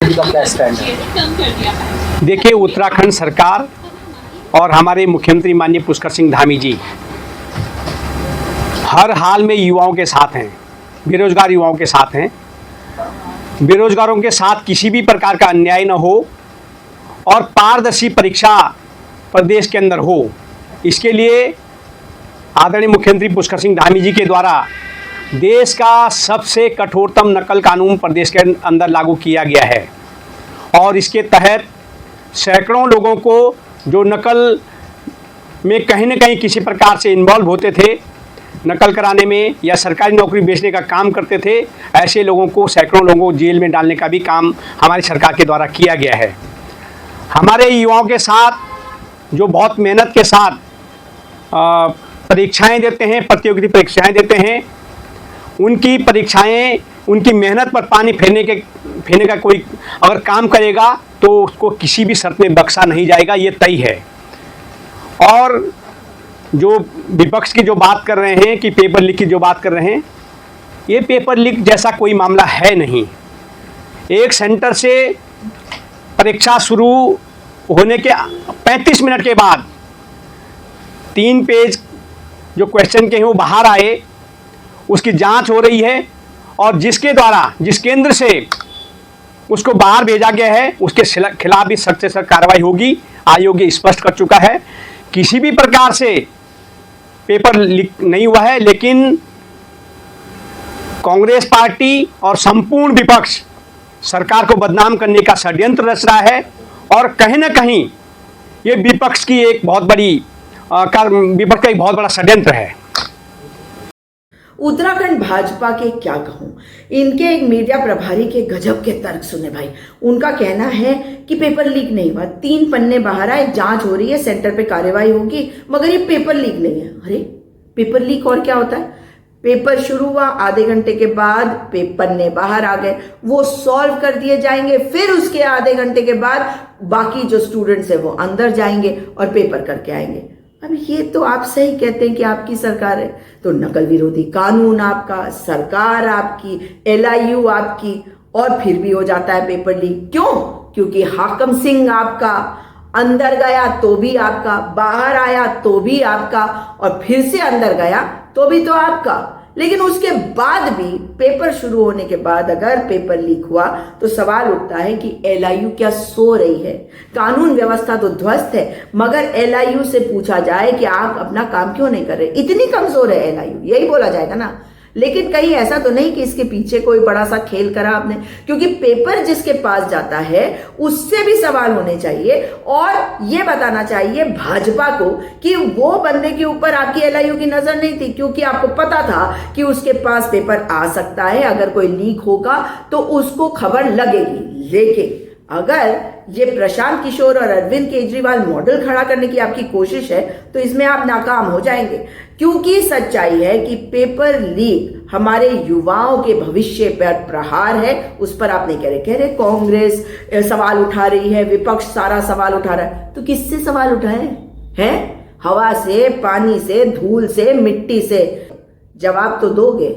मुख्यमंत्री का क्या स्टैंड है? देखिए, उत्तराखंड सरकार और हमारे मुख्यमंत्री माननीय पुष्कर सिंह धामी जी हर हाल में युवाओं के साथ हैं, बेरोजगार युवाओं के साथ हैं। बेरोजगारों के साथ किसी भी प्रकार का अन्याय न हो और पारदर्शी परीक्षा प्रदेश के अंदर हो, इसके लिए आदरणीय मुख्यमंत्री पुष्कर सिंह धामी जी के द्वारा देश का सबसे कठोरतम नकल कानून प्रदेश के अंदर लागू किया गया है और इसके तहत सैकड़ों लोगों को जो नकल में कहीं न कहीं किसी प्रकार से इन्वॉल्व होते थे, नकल कराने में या सरकारी नौकरी बेचने का काम करते थे, ऐसे लोगों को सैकड़ों लोगों को जेल में डालने का भी काम हमारी सरकार के द्वारा किया गया है। हमारे युवाओं के साथ जो बहुत मेहनत के साथ परीक्षाएं देते हैं, प्रतियोगिता परीक्षाएं देते हैं, उनकी परीक्षाएं, उनकी मेहनत पर पानी फेरने का कोई अगर काम करेगा तो उसको किसी भी शर्त में बख्शा नहीं जाएगा, ये तय है। और जो विपक्ष की जो बात कर रहे हैं कि पेपर लीक की जो बात कर रहे हैं, ये पेपर लीक जैसा कोई मामला है नहीं। एक सेंटर से परीक्षा शुरू होने के 35 मिनट के बाद 3 पेज जो क्वेश्चन के हैं वो बाहर आए, उसकी जांच हो रही है और जिसके द्वारा जिस केंद्र से उसको बाहर भेजा गया है उसके खिलाफ भी सख्त से सख्त कार्रवाई होगी। आयोग ये स्पष्ट कर चुका है, किसी भी प्रकार से पेपर लीक नहीं हुआ है, लेकिन कांग्रेस पार्टी और संपूर्ण विपक्ष सरकार को बदनाम करने का षड्यंत्र रच रहा है और कहीं ना कहीं ये विपक्ष की एक बहुत बड़ी विपक्ष का एक बहुत बड़ा षड्यंत्र है। उत्तराखंड भाजपा के क्या कहूं, इनके एक मीडिया प्रभारी के गजब के तर्क सुने भाई। उनका कहना है कि पेपर लीक नहीं हुआ, 3 पन्ने बाहर आए, जांच हो रही है, सेंटर पे कार्रवाई होगी, मगर ये पेपर लीक नहीं है। अरे पेपर लीक और क्या होता है? पेपर शुरू हुआ, आधे घंटे के बाद पन्ने बाहर आ गए, वो सॉल्व कर दिए जाएंगे, फिर उसके आधे घंटे के बाद बाकी जो स्टूडेंट्स है वो अंदर जाएंगे और पेपर करके आएंगे। अब ये तो आप सही कहते हैं कि आपकी सरकार है, तो नकल विरोधी कानून आपका, सरकार आपकी, LIU आपकी, और फिर भी हो जाता है पेपर लीक। क्यों? क्योंकि हाकम सिंह आपका, अंदर गया तो भी आपका, बाहर आया तो भी आपका, और फिर से अंदर गया तो भी तो आपका। लेकिन उसके बाद भी पेपर शुरू होने के बाद अगर पेपर लीक हुआ तो सवाल उठता है कि LIU क्या सो रही है? कानून व्यवस्था तो ध्वस्त है, मगर LIU से पूछा जाए कि आप अपना काम क्यों नहीं कर रहे, इतनी कमजोर है LIU, यही बोला जाएगा ना। लेकिन कहीं ऐसा तो नहीं कि इसके पीछे कोई बड़ा सा खेल करा आपने, क्योंकि पेपर जिसके पास जाता है उससे भी सवाल होने चाहिए और ये बताना चाहिए भाजपा को कि वो बंदे के ऊपर आपकी LIU की नजर नहीं थी, क्योंकि आपको पता था कि उसके पास पेपर आ सकता है, अगर कोई लीक होगा तो उसको खबर लगेगी। लेकिन अगर ये प्रशांत किशोर और अरविंद केजरीवाल मॉडल खड़ा करने की आपकी कोशिश है तो इसमें आप नाकाम हो जाएंगे, क्योंकि सच्चाई है कि पेपर लीक हमारे युवाओं के भविष्य पर प्रहार है। उस पर आप नहीं कह रहे कांग्रेस सवाल उठा रही है, विपक्ष सारा सवाल उठा रहा है, तो किससे सवाल उठाए हैं? हवा से, पानी से, धूल से, मिट्टी से। जवाब तो दोगे।